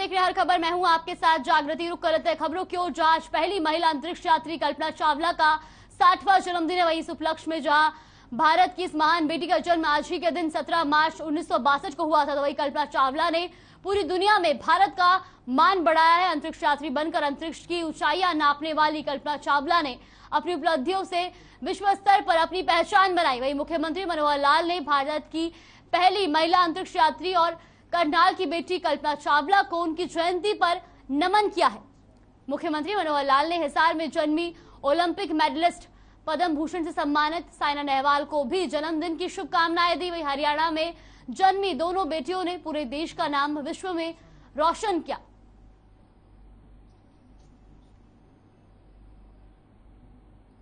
देख रहे हैं हर खबर। मैं हूं आपके साथ जागृति। रुक करते हैं खबरों की ओर। जहां पहली महिला अंतरिक्ष यात्री कल्पना चावला का 60वां जन्मदिन है, वही इस उपलक्ष्य में जहां भारत की इस महान बेटी का जन्म आज ही के दिन 17 मार्च 1962 को हुआ था, तो वही कल्पना चावला ने पूरी दुनिया में भारत का मान बढ़ाया है। अंतरिक्ष यात्री बनकर अंतरिक्ष की ऊंचाइयां नापने वाली कल्पना चावला ने अपनी उपलब्धियों से विश्व स्तर पर अपनी पहचान बनाई। वही मुख्यमंत्री मनोहर लाल ने भारत की पहली महिला अंतरिक्ष यात्री और करनाल की बेटी कल्पना चावला को उनकी जयंती पर नमन किया है। मुख्यमंत्री मनोहर लाल ने हिसार में जन्मी ओलंपिक मेडलिस्ट पद्म भूषण से सम्मानित साइना नेहवाल को भी जन्मदिन की शुभकामनाएं दी। वही हरियाणा में जन्मी दोनों बेटियों ने पूरे देश का नाम विश्व में रोशन किया।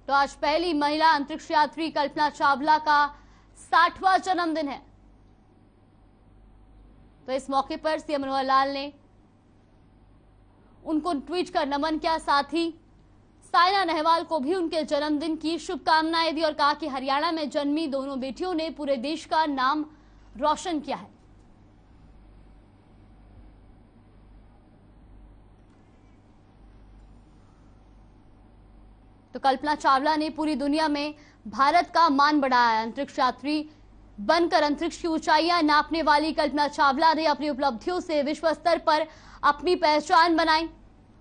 तो आज पहली महिला अंतरिक्ष यात्री कल्पना चावला का 60वां जन्मदिन है। तो इस मौके पर सीएम मनोहर लाल ने उनको ट्वीट कर नमन किया, साथ ही साइना नेहवाल को भी उनके जन्मदिन की शुभकामनाएं दी और कहा कि हरियाणा में जन्मी दोनों बेटियों ने पूरे देश का नाम रोशन किया है। तो कल्पना चावला ने पूरी दुनिया में भारत का मान बढ़ाया है। अंतरिक्ष यात्री बनकर अंतरिक्ष की ऊंचाइयां नापने वाली कल्पना चावला ने अपनी उपलब्धियों से विश्व स्तर पर अपनी पहचान बनाई।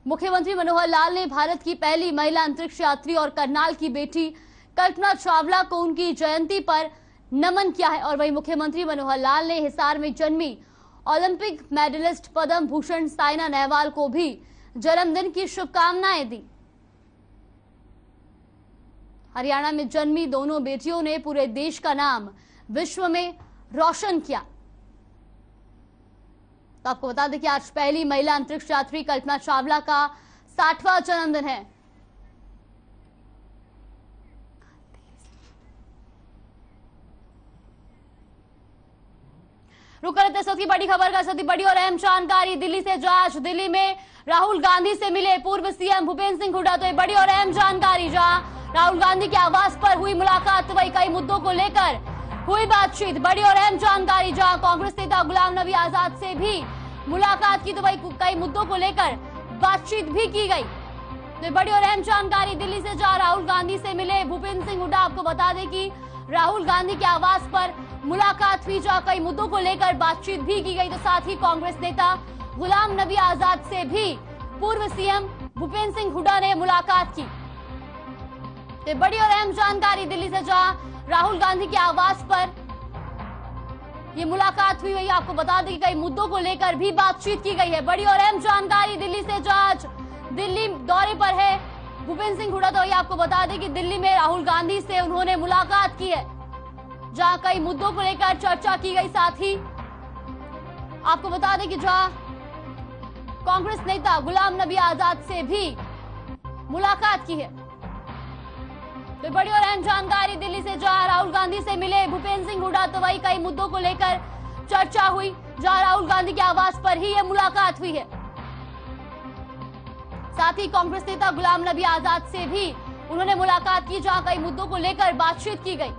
मुख्यमंत्री मनोहर लाल ने भारत की पहली महिला अंतरिक्ष यात्री और करनाल की बेटी कल्पना चावला को उनकी जयंती पर नमन किया है। और वही मुख्यमंत्री मनोहर लाल ने हिसार में जन्मी ओलंपिक मेडलिस्ट पद्म भूषण साइना नेहवाल को भी जन्मदिन की शुभकामनाएं दी। हरियाणा में जन्मी दोनों बेटियों ने पूरे देश का नाम विश्व में रोशन किया। तो आपको बता दें कि आज पहली महिला अंतरिक्ष यात्री कल्पना चावला का 60वां जन्मदिन है। रुक करते हैं सबकी बड़ी खबर का। सबसे बड़ी और अहम जानकारी दिल्ली से। जांच दिल्ली में राहुल गांधी से मिले पूर्व सीएम भूपेंद्र सिंह हुड्डा। तो ये बड़ी और अहम जानकारी, जहां राहुल गांधी के आवास पर हुई मुलाकात, वही कई मुद्दों को लेकर हुई बातचीत। बड़ी और अहम जानकारी, जहां कांग्रेस नेता गुलाम नबी आजाद से भी मुलाकात की, तो वही कई मुद्दों को लेकर बातचीत भी की गई। तो बड़ी और अहम जानकारी दिल्ली से, जहां राहुल गांधी से मिले भूपेंद्र सिंह हुड्डा। आपको बता दें कि राहुल गांधी के आवास पर मुलाकात हुई, जहां कई मुद्दों को लेकर बातचीत भी की गई। तो साथ ही कांग्रेस नेता गुलाम नबी आजाद से भी पूर्व सीएम भूपेंद्र सिंह हुड्डा ने मुलाकात की। तो बड़ी और अहम जानकारी दिल्ली से, जहां राहुल गांधी के आवास पर ये मुलाकात हुई। वही आपको बता दें कि कई मुद्दों को लेकर भी बातचीत की गई है। बड़ी और अहम जानकारी दिल्ली से, जहां दिल्ली दौरे पर है भूपेंद्र सिंह हुड्डा। तो वही आपको बता दें कि दिल्ली में राहुल गांधी से उन्होंने मुलाकात की है, जहां कई मुद्दों को लेकर चर्चा की गई। साथ ही आपको बता दें कि जहां कांग्रेस नेता गुलाम नबी आजाद से भी मुलाकात की है। तो बड़ी और अहम जानकारी दिल्ली से, जहां राहुल गांधी से मिले भूपेंद्र सिंह हुड्डा। तो वही कई मुद्दों को लेकर चर्चा हुई, जहां राहुल गांधी के आवास पर ही यह मुलाकात हुई है। साथ ही कांग्रेस नेता गुलाम नबी आजाद से भी उन्होंने मुलाकात की, जहां कई मुद्दों को लेकर बातचीत की गई।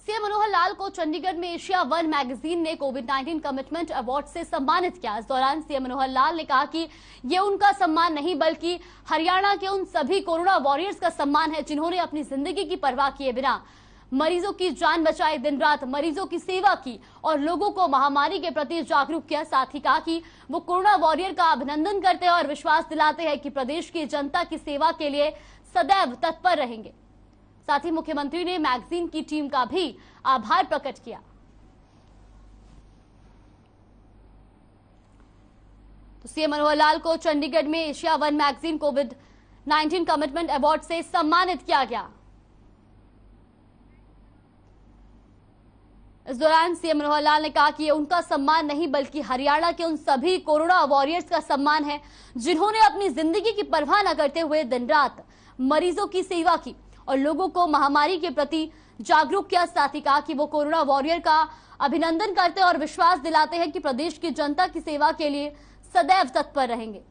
सीएम मनोहर लाल को चंडीगढ़ में एशिया वन मैगजीन ने कोविड-19 कमिटमेंट अवार्ड से सम्मानित किया। इस दौरान सीएम मनोहर लाल ने कहा कि ये उनका सम्मान नहीं, बल्कि हरियाणा के उन सभी कोरोना वॉरियर्स का सम्मान है जिन्होंने अपनी जिंदगी की परवाह किए बिना मरीजों की जान बचाई, दिन रात मरीजों की सेवा की और लोगों को महामारी के प्रति जागरूक किया। साथ ही कहा कि वो कोरोना वॉरियर का अभिनंदन करते हैं और विश्वास दिलाते हैं कि प्रदेश की जनता की सेवा के लिए सदैव तत्पर रहेंगे। साथ ही मुख्यमंत्री ने मैगजीन की टीम का भी आभार प्रकट किया। तो सीएम मनोहर लाल को चंडीगढ़ में एशिया वन मैगजीन कोविड-19 कमिटमेंट अवार्ड से सम्मानित किया गया। इस दौरान सीएम मनोहर लाल ने कहा कि ये उनका सम्मान नहीं, बल्कि हरियाणा के उन सभी कोरोना वॉरियर्स का सम्मान है जिन्होंने अपनी जिंदगी की परवाह न करते हुए दिन रात मरीजों की सेवा की और लोगों को महामारी के प्रति जागरूक किया। साथ ही कहा कि वो कोरोना वॉरियर का अभिनंदन करते हैं और विश्वास दिलाते हैं कि प्रदेश की जनता की सेवा के लिए सदैव तत्पर रहेंगे।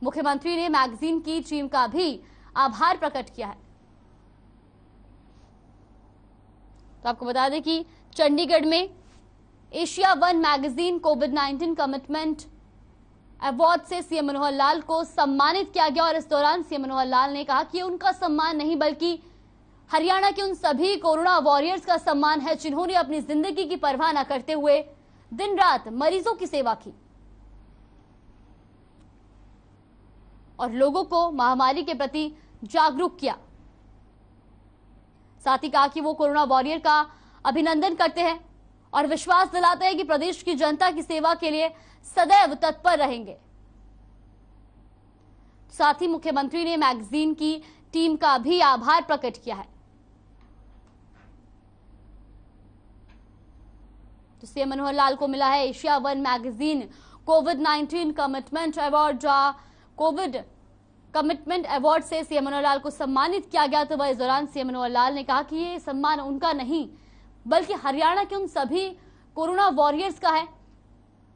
मुख्यमंत्री ने मैगजीन की टीम का भी आभार प्रकट किया है। तो आपको बता दें कि चंडीगढ़ में एशिया वन मैगजीन कोविड-19 कमिटमेंट अवार्ड से सीएम मनोहर लाल को सम्मानित किया गया और इस दौरान सीएम मनोहर लाल ने कहा कि उनका सम्मान नहीं बल्कि हरियाणा के उन सभी कोरोना वॉरियर्स का सम्मान है जिन्होंने अपनी जिंदगी की परवाह न करते हुए दिन रात मरीजों की सेवा की और लोगों को महामारी के प्रति जागरूक किया। साथ ही कहा कि वो कोरोना वॉरियर का अभिनंदन करते हैं और विश्वास दिलाते हैं कि प्रदेश की जनता की सेवा के लिए सदैव तत्पर रहेंगे। साथ ही मुख्यमंत्री ने मैगजीन की टीम का भी आभार प्रकट किया है। तो सीएम मनोहर लाल को मिला है एशिया वन मैगजीन कोविड-19 commitment award. Covid commitment award से सीएम मनोहर लाल को सम्मानित किया गया। तो वह इस दौरान सीएम मनोहर लाल ने कहा कि ये सम्मान उनका नहीं बल्कि हरियाणा के उन सभी कोरोना वॉरियर्स का है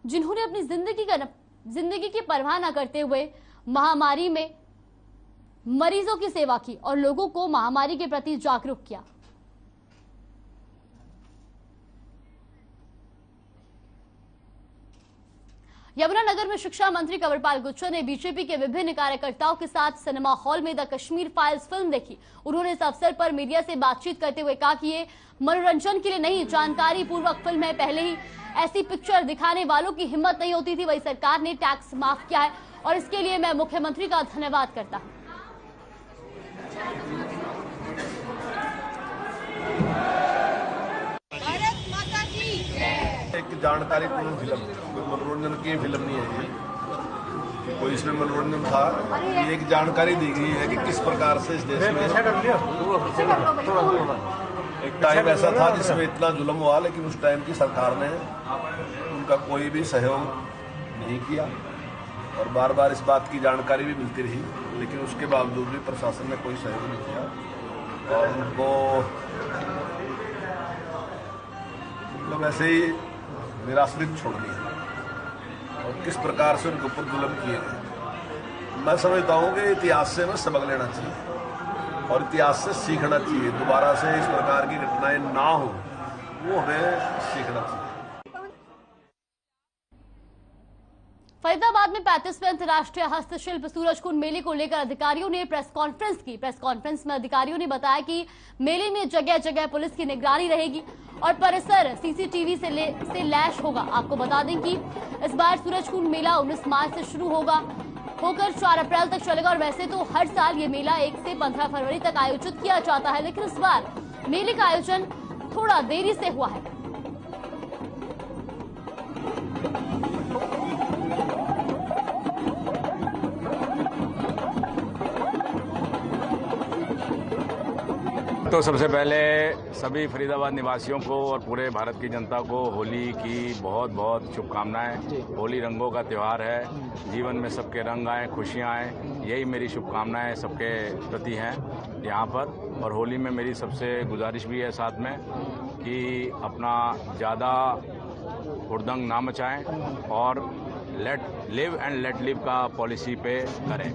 जिन्होंने अपनी जिंदगी की परवाह न करते हुए महामारी में मरीजों की सेवा की और लोगों को महामारी के प्रति जागरूक किया। यमुनानगर में शिक्षा मंत्री कंवरपाल गुर्जर ने बीजेपी के विभिन्न कार्यकर्ताओं के साथ सिनेमा हॉल में द कश्मीर फाइल्स फिल्म देखी। उन्होंने इस अवसर पर मीडिया से बातचीत करते हुए कहा कि ये मनोरंजन के लिए नहीं, जानकारी पूर्वक फिल्म है। पहले ही ऐसी पिक्चर दिखाने वालों की हिम्मत नहीं होती थी। वही सरकार ने टैक्स माफ किया है और इसके लिए मैं मुख्यमंत्री का धन्यवाद करता हूं। एक जानकारी पूर्ण फिल्म, कोई मनोरंजन की फिल्म नहीं है ये, कोई इसमें मनोरंजन था। ये एक जानकारी दी गई है कि किस प्रकार से इस देश में एक टाइम ऐसा था जिसमें इतना जुल्म हुआ, लेकिन उस टाइम की सरकार ने उनका कोई भी सहयोग नहीं किया और बार बार इस बात की जानकारी भी मिलती रही, लेकिन उसके बावजूद भी प्रशासन ने कोई सहयोग नहीं किया और उनको मतलब ऐसे ही निराश्रित छोड़ दिया और किस प्रकार से उनके ऊपर जुल्म किए गए। मैं समझता हूँ कि इतिहास से हमें सबक लेना चाहिए और इतिहास से सीखना चाहिए। दोबारा से इस प्रकार की घटनाएं ना हो, वो हमें सीखना चाहिए। फरीदाबाद में 35वें अंतर्राष्ट्रीय हस्तशिल्प सूरजकुंड मेले को लेकर अधिकारियों ने प्रेस कॉन्फ्रेंस की। प्रेस कॉन्फ्रेंस में अधिकारियों ने बताया कि मेले में जगह जगह पुलिस की निगरानी रहेगी और परिसर सीसीटीवी से लैश होगा। आपको बता दें कि इस बार सूरजकुंड मेला 19 मार्च से शुरू होकर 4 अप्रैल तक चलेगा और वैसे तो हर साल ये मेला 1 से 15 फरवरी तक आयोजित किया जाता है, लेकिन इस बार मेले का आयोजन थोड़ा देरी से हुआ है। तो सबसे पहले सभी फरीदाबाद निवासियों को और पूरे भारत की जनता को होली की बहुत बहुत शुभकामनाएं। होली रंगों का त्यौहार है, जीवन में सबके रंग आए, खुशियां आए, यही मेरी शुभकामनाएं सबके प्रति हैं यहाँ पर। और होली में मेरी सबसे गुजारिश भी है साथ में कि अपना ज़्यादा हुड़दंग ना मचाएं और let live and let live का पॉलिसी पे करें।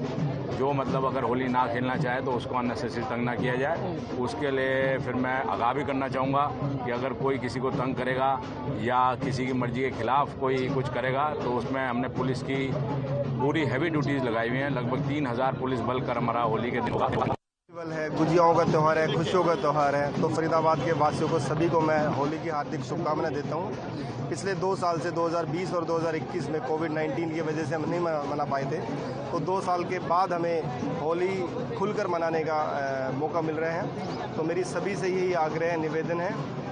जो मतलब अगर होली ना खेलना चाहे तो उसको अननेसेसरी तंग ना किया जाए। उसके लिए फिर मैं आगाह भी करना चाहूँगा कि अगर कोई किसी को तंग करेगा या किसी की मर्जी के खिलाफ कोई कुछ करेगा तो उसमें हमने पुलिस की पूरी हैवी ड्यूटीज लगाई हुई हैं। लगभग 3000 पुलिस बल कर हमारा होली के दिन है, गुजियाओं का त्यौहार है, खुशियों का त्यौहार है। तो फरीदाबाद के वासियों को सभी को मैं होली की हार्दिक शुभकामनाएं देता हूं। पिछले 2 साल से 2020 और 2021 में कोविड-19 की वजह से हम नहीं मना पाए थे, तो 2 साल के बाद हमें होली खुलकर मनाने का मौका मिल रहा है। तो मेरी सभी से यही आग्रह है, निवेदन है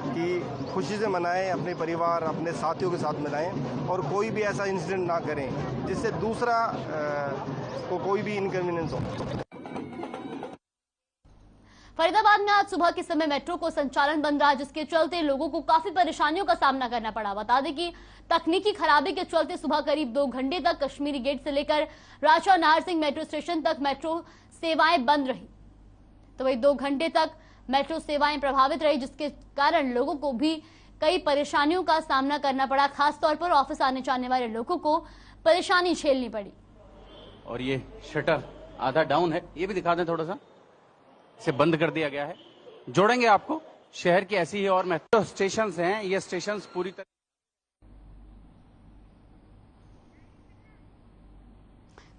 कि खुशी से मनाएं, अपने परिवार अपने साथियों के साथ मनाएं और कोई भी ऐसा इंसिडेंट ना करें जिससे दूसरा को कोई भी इनकन्वीनियंस हो। फरीदाबाद में आज सुबह के समय मेट्रो को संचालन बंद रहा, जिसके चलते लोगों को काफी परेशानियों का सामना करना पड़ा। बता दें कि तकनीकी खराबी के चलते सुबह करीब 2 घंटे तक कश्मीरी गेट से लेकर राजा नाहर सिंह मेट्रो स्टेशन तक मेट्रो सेवाएं बंद रही। तो वही 2 घंटे तक मेट्रो सेवाएं प्रभावित रही, जिसके कारण लोगों को भी कई परेशानियों का सामना करना पड़ा। खासतौर पर ऑफिस आने जाने वाले लोगों को परेशानी झेलनी पड़ी। और ये शटर आधा डाउन है, ये भी दिखा दें थोड़ा सा, इसे बंद कर दिया गया है। जोड़ेंगे आपको शहर की ऐसी ही और मेट्रो स्टेशन हैं। ये स्टेशन पूरी तरह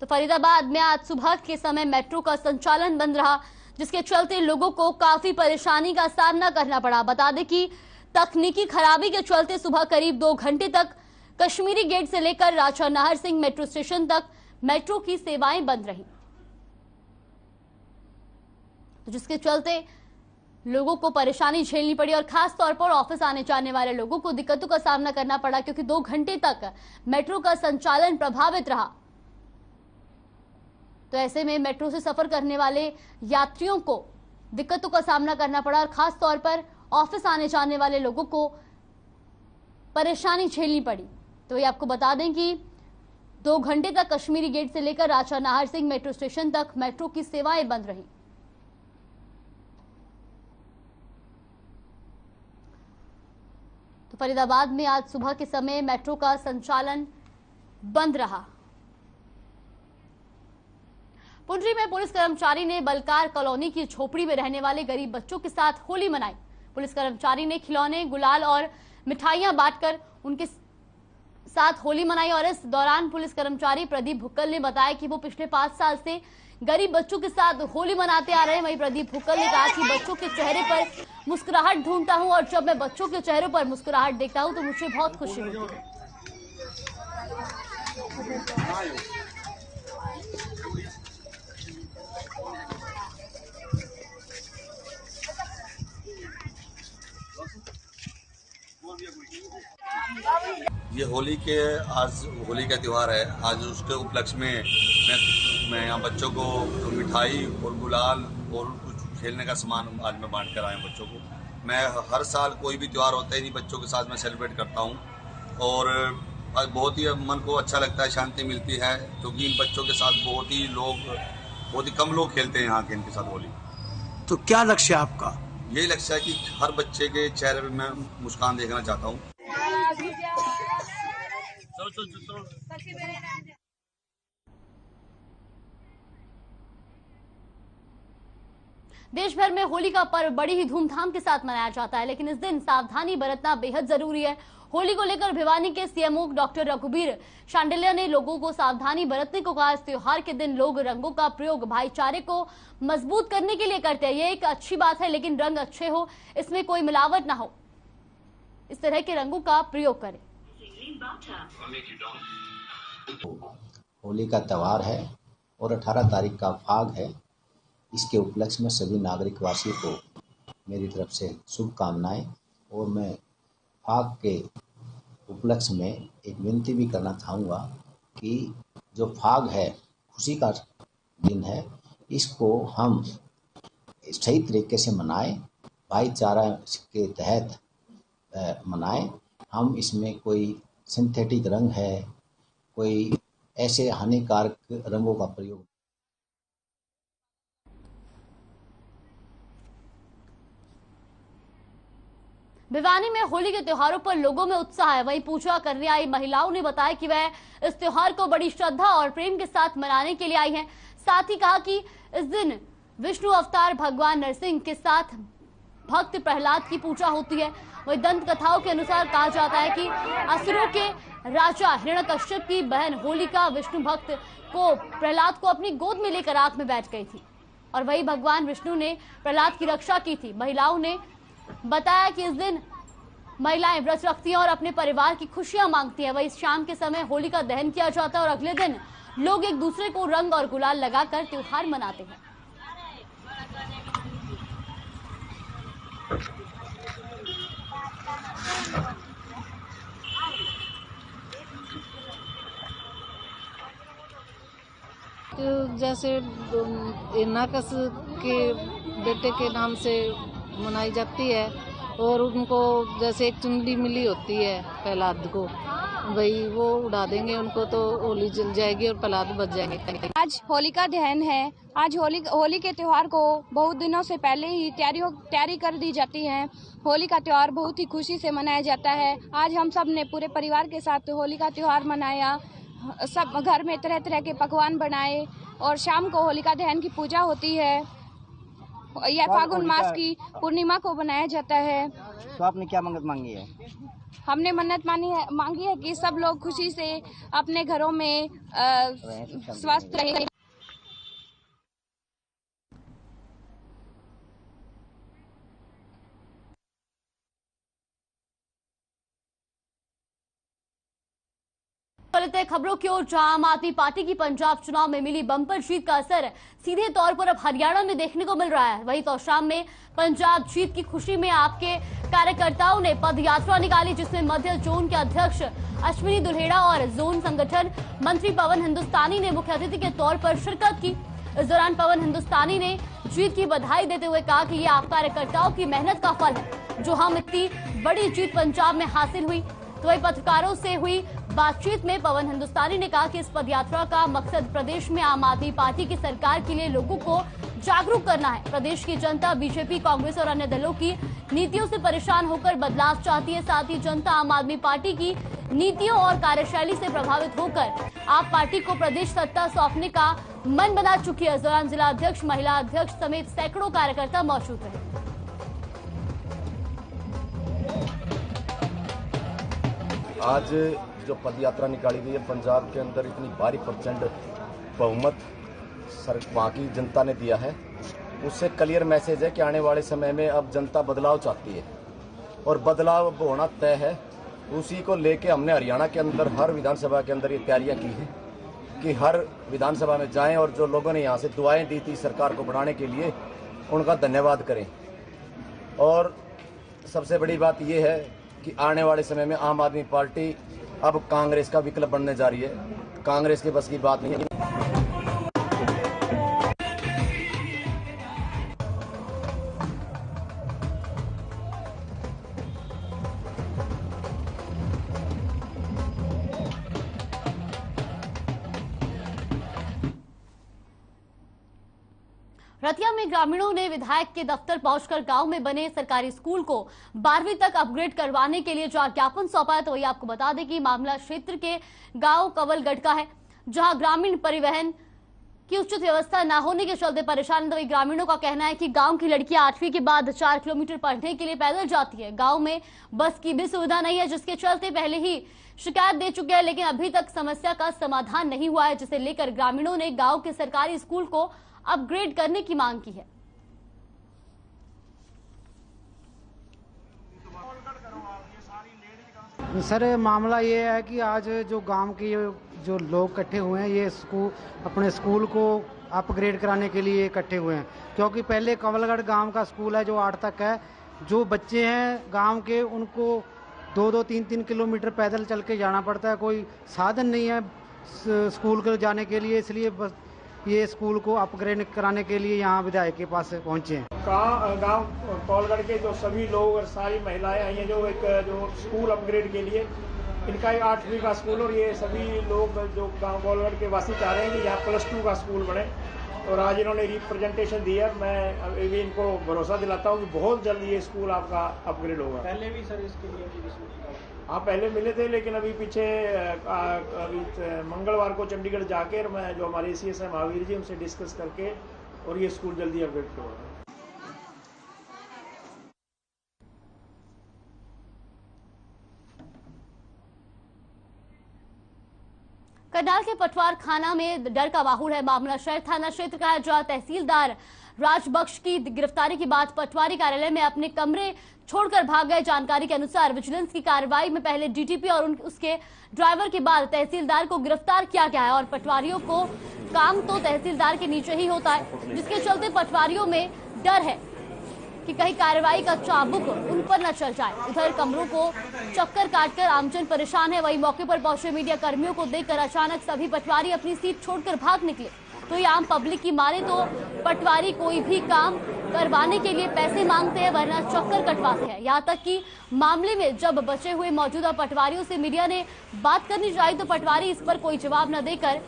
तो फरीदाबाद में आज सुबह के समय मेट्रो का संचालन बंद रहा, जिसके चलते लोगों को काफी परेशानी का सामना करना पड़ा। बता दें कि तकनीकी खराबी के चलते सुबह करीब 2 घंटे तक कश्मीरी गेट से लेकर राजा नाहर सिंह मेट्रो स्टेशन तक मेट्रो की सेवाएं बंद रही, जिसके चलते लोगों को परेशानी झेलनी पड़ी और खास तौर पर ऑफिस आने जाने वाले लोगों को दिक्कतों का सामना करना पड़ा, क्योंकि 2 घंटे तक मेट्रो का संचालन प्रभावित रहा। तो ऐसे में मेट्रो से सफर करने वाले यात्रियों को दिक्कतों का सामना करना पड़ा और खास तौर पर ऑफिस आने जाने वाले लोगों को परेशानी झेलनी पड़ी। तो ये आपको बता दें कि 2 घंटे तक कश्मीरी गेट से लेकर राजा नाहर सिंह मेट्रो स्टेशन तक मेट्रो की सेवाएं बंद रही। तो फरीदाबाद में आज सुबह के समय मेट्रो का संचालन बंद रहा। पुंडरी में पुलिस कर्मचारी ने बलकार कॉलोनी की झोपड़ी में रहने वाले गरीब बच्चों के साथ होली मनाई। पुलिस कर्मचारी ने खिलौने, गुलाल और मिठाइयां बांटकर उनके साथ होली मनाई और इस दौरान पुलिस कर्मचारी प्रदीप भुक्कल ने बताया कि वो पिछले 5 साल से गरीब बच्चों के साथ होली मनाते आ रहे हैं। वहीं प्रदीप भुक्कल ने कहा कि बच्चों के चेहरे पर मुस्कुराहट ढूंढता हूं और जब मैं बच्चों के चेहरों पर मुस्कुराहट देखता हूं तो मुझे बहुत खुशी होती है। ये आज होली का त्यौहार है। आज उसके उपलक्ष्य में मैं यहाँ बच्चों को मिठाई और गुलाल और कुछ खेलने का सामान आज मैं बांट कर आया हूँ बच्चों को। मैं हर साल कोई भी त्यौहार होता है नहीं बच्चों के साथ मैं सेलिब्रेट करता हूँ और आज बहुत ही मन को अच्छा लगता है, शांति मिलती है, क्योंकि इन बच्चों के साथ बहुत ही कम लोग खेलते हैं यहाँ के इनके साथ होली। तो क्या लक्ष्य है आपका? यही लक्ष्य है कि हर बच्चे के चेहरे पर मैं मुस्कान देखना चाहता हूँ। देश भर में होली का पर्व बड़ी ही धूमधाम के साथ मनाया जाता है, लेकिन इस दिन सावधानी बरतना बेहद जरूरी है। होली को लेकर भिवानी के सीएमओ डॉक्टर रघुबीर शांडिल्य ने लोगों को सावधानी बरतने को कहा। इस त्योहार के दिन लोग रंगों का प्रयोग भाईचारे को मजबूत करने के लिए करते हैं। ये एक अच्छी बात है, लेकिन रंग अच्छे हो, इसमें कोई मिलावट ना हो, इस तरह के रंगों का प्रयोग करें। होली का त्यौहार है और 18 तारीख का फाग है। इसके उपलक्ष्य में सभी नागरिक वासियों को मेरी तरफ से शुभकामनाएं और मैं फाग के उपलक्ष्य में एक विनती भी करना चाहूँगा कि जो फाग है खुशी का दिन है, इसको हम सही तरीके से मनाएं, भाईचारा के तहत मनाएं। हम इसमें कोई सिंथेटिक रंग है, कोई ऐसे हानिकारक रंगों का प्रयोग। भिवानी में होली के त्योहारों पर लोगों में उत्साह है। वहीं पूजा करने आई महिलाओं ने बताया कि वह इस त्योहार को बड़ी श्रद्धा और प्रेम के साथ मनाने के लिए आई हैं। साथ ही कहा कि इस दिन विष्णु अवतार भगवान नरसिंह के साथ भक्त प्रहलाद की पूजा होती है। वही दंत कथाओं के अनुसार कहा जाता है कि असुरों के राजा हिरण्यकश्यप की बहन होलिका विष्णु भक्त को प्रहलाद को अपनी गोद में लेकर आग में बैठ गई थी और वही भगवान विष्णु ने प्रहलाद की रक्षा की थी। महिलाओं ने बताया कि इस दिन महिलाएं व्रत रखती हैं और अपने परिवार की खुशियां मांगती हैं। वही शाम के समय होली का दहन किया जाता है और अगले दिन लोग एक दूसरे को रंग और गुलाल लगाकर त्योहार मनाते हैं। जैसे नाकस के बेटे के नाम से मनाई जाती है और उनको जैसे एक चुनरी मिली होती है प्रहलाद को, भाई वो उड़ा देंगे उनको तो होली जल जाएगी और प्रहलाद बच जाएंगे। आज होली का दहन है। आज होली के त्योहार को बहुत दिनों से पहले ही तैयारी कर दी जाती है। होली का त्योहार बहुत ही खुशी से मनाया जाता है। आज हम सब ने पूरे परिवार के साथ होली का त्योहार मनाया। सब घर में तरह तरह के पकवान बनाए और शाम को होलिका दहन की पूजा होती है। यह फागुन मास की पूर्णिमा को बनाया जाता है। तो आपने क्या मन्नत मांगी है? हमने मन्नत मांगी है कि सब लोग खुशी से अपने घरों में स्वस्थ रहें। चलते खबरों की ओर, जहां आम आदमी पार्टी की पंजाब चुनाव में मिली बम्पर जीत का असर सीधे तौर पर अब हरियाणा में देखने को मिल रहा है। वहीं तोशाम में पंजाब जीत की खुशी में आपके कार्यकर्ताओं ने पद यात्रा निकाली, जिसमें मध्य जोन के अध्यक्ष अश्विनी दुल्हेड़ा और जोन संगठन मंत्री पवन हिंदुस्तानी ने मुख्य अतिथि के तौर पर शिरकत की। इस दौरान पवन हिंदुस्तानी ने जीत की बधाई देते हुए कहा कि ये आप कार्यकर्ताओं की मेहनत का फल है जो हम इतनी बड़ी जीत पंजाब में हासिल हुई। तो वही पत्रकारों से हुई बातचीत में पवन हिंदुस्तानी ने कहा कि इस पदयात्रा का मकसद प्रदेश में आम आदमी पार्टी की सरकार के लिए लोगों को जागरूक करना है। प्रदेश की जनता बीजेपी, कांग्रेस और अन्य दलों की नीतियों से परेशान होकर बदलाव चाहती है। साथ ही जनता आम आदमी पार्टी की नीतियों और कार्यशैली से प्रभावित होकर आप पार्टी को प्रदेश सत्ता सौंपने का मन बना चुकी है। इस दौरान जिला अध्यक्ष, महिला अध्यक्ष समेत सैकड़ों कार्यकर्ता मौजूद रहे। आज जो पदयात्रा निकाली गई है पंजाब के अंदर, इतनी भारी प्रचंड बहुमत वहाँ की जनता ने दिया है, उससे क्लियर मैसेज है कि आने वाले समय में अब जनता बदलाव चाहती है और बदलाव अब होना तय है। उसी को लेके हमने हरियाणा के अंदर हर विधानसभा के अंदर ये तैयारियां की है कि हर विधानसभा में जाएं और जो लोगों ने यहाँ से दुआएं दी थी सरकार को बढ़ाने के लिए, उनका धन्यवाद करें। और सबसे बड़ी बात यह है कि आने वाले समय में आम आदमी पार्टी अब कांग्रेस का विकल्प बनने जा रही है। कांग्रेस के बस की बात नहीं है। रतिया में ग्रामीणों ने विधायक के दफ्तर पहुंचकर गांव में बने सरकारी स्कूल को 12वीं तक अपग्रेड करवाने के लिए जहां ज्ञापन सौंपा है। तो वही आपको बता दें कि मामला क्षेत्र के गांव कवलगढ़ का है, जहां ग्रामीण परिवहन की उचित व्यवस्था न होने के चलते परेशान है। तो वही ग्रामीणों का कहना है कि गांव की लड़कियां 8वीं के बाद 4 किलोमीटर पढ़ने के लिए पैदल जाती है। गाँव में बस की भी सुविधा नहीं है, जिसके चलते पहले ही शिकायत दे चुके हैं, लेकिन अभी तक समस्या का समाधान नहीं हुआ है, जिसे लेकर ग्रामीणों ने गाँव के सरकारी स्कूल को अपग्रेड करने की मांग की है। सर, मामला ये है कि आज जो गांव के जो लोग इकट्ठे हुए हैं, ये अपने स्कूल को अपग्रेड कराने के लिए इकट्ठे हुए हैं, क्योंकि पहले कवलगढ़ गांव का स्कूल है जो 8 तक है। जो बच्चे हैं गांव के, उनको 2-2, 3-3 किलोमीटर पैदल चल के जाना पड़ता है। कोई साधन नहीं है स्कूल को जाने के लिए, इसलिए बस ये स्कूल को अपग्रेड कराने के लिए यहाँ विधायक के पास पहुँचे हैं। गांव कौलगढ़ के जो सभी लोग और सारी महिलाएं आई हैं जो स्कूल अपग्रेड के लिए, इनका 8वीं का स्कूल, और ये सभी लोग जो गांव कौलगढ़ के वासी चाह रहे हैं कि यहाँ +2 का स्कूल बने। और आज इन्होंने रिप्रेजेंटेशन दी है। मैं अभी इनको भरोसा दिलाता हूँ कि बहुत जल्द ये स्कूल आपका अपग्रेड होगा। पहले भी सर इसके लिए हाँ पहले मिले थे, लेकिन अभी पीछे अभी मंगलवार को चंडीगढ़ जाके मैं जो हमारे CS है महावीर जी, उनसे डिस्कस करके और ये स्कूल जल्दी अपग्रेड करवाएंगे। करनाल के पटवार खाना में डर का माहौल है। मामला शहर थाना क्षेत्र का है, जहां तहसीलदार राजबख्श की गिरफ्तारी के बाद पटवारी कार्यालय में अपने कमरे छोड़कर भाग गए। जानकारी के अनुसार विजिलेंस की कार्रवाई में पहले DTP और उसके ड्राइवर के बाद तहसीलदार को गिरफ्तार किया गया है। और पटवारियों को काम तो तहसीलदार के नीचे ही होता है, जिसके चलते पटवारियों में डर है कि कहीं कार्रवाई का चाबुक उन पर न चल जाए। उधर कमरों को चक्कर काटकर आमजन परेशान है। वहीं मौके पर पहुंचे मीडिया कर्मियों को देखकर अचानक सभी पटवारी अपनी सीट छोड़कर भाग निकले। तो ये आम पब्लिक की माने तो पटवारी कोई भी काम करवाने के लिए पैसे मांगते हैं, वरना चक्कर कटवाते हैं। यहाँ तक कि मामले में जब बचे हुए मौजूदा पटवारियों से मीडिया ने बात करनी चाहिए तो पटवारी इस पर कोई जवाब न देकर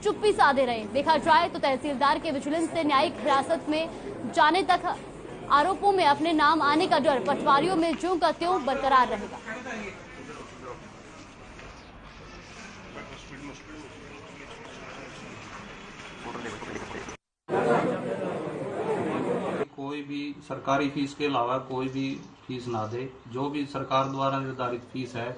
चुप्पी साधे रहे। देखा जाए तो तहसीलदार के विजिलेंस से न्यायिक हिरासत में जाने तक आरोपों में अपने नाम आने का डर पटवारियों में ज्यों का त्यों बरकरार रहेगा। कोई भी सरकारी फीस के अलावा कोई भी फीस ना दे। जो भी सरकार द्वारा निर्धारित फीस है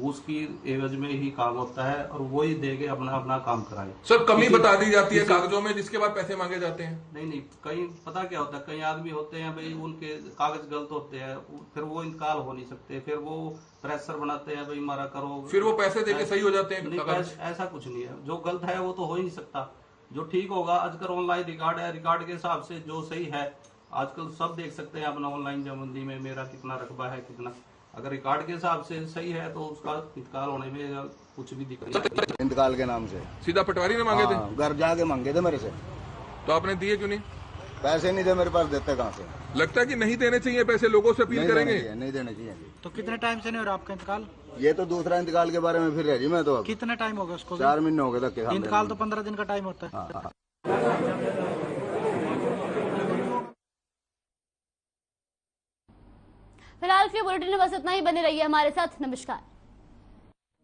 उसकी एवज में ही काम होता है और वही दे के अपना अपना काम कराए। सर कमी बता दी जाती है कागजों में, जिसके बाद पैसे मांगे जाते हैं। नहीं, कई पता क्या होता है, कई आदमी होते हैं भाई उनके कागज गलत होते हैं, फिर वो इंतकाल हो नहीं सकते, फिर वो प्रेशर बनाते हैं भाई हमारा करो, फिर वो पैसे देके सही हो जाते हैं। नहीं, ऐसा कुछ नहीं है। जो गलत है वो तो हो ही नहीं सकता, जो ठीक होगा। आजकल ऑनलाइन रिकॉर्ड है, रिकॉर्ड के हिसाब से जो सही है आजकल सब देख सकते हैं अपना ऑनलाइन जमबंदी में मेरा कितना रकबा है कितना। अगर रिकॉर्ड के हिसाब से सही है तो उसका इंतकाल होने में कुछ भी दिक्कत नहीं। इंतकाल के नाम से सीधा पटवारी ने मांगे थे? घर जाके मांगे थे मेरे से। तो आपने दिए क्यों नहीं? पैसे नहीं थे मेरे पास, देते कहाँ से? लगता है कि नहीं देने चाहिए पैसे, लोगों से अपील करेंगे। नहीं देने चाहिए। तो कितने टाइम से नहीं हो रहा आपका इंतकाल? ये तो दूसरा इंतकाल के बारे में फिर रह जी। मैं तो कितने टाइम हो गया उसको? 4 महीने हो गए तक। इंतकाल तो 15 दिन का टाइम होता है। फिलहाल के बुलेटिन में बस इतना ही। बने रहिए हमारे साथ। नमस्कार।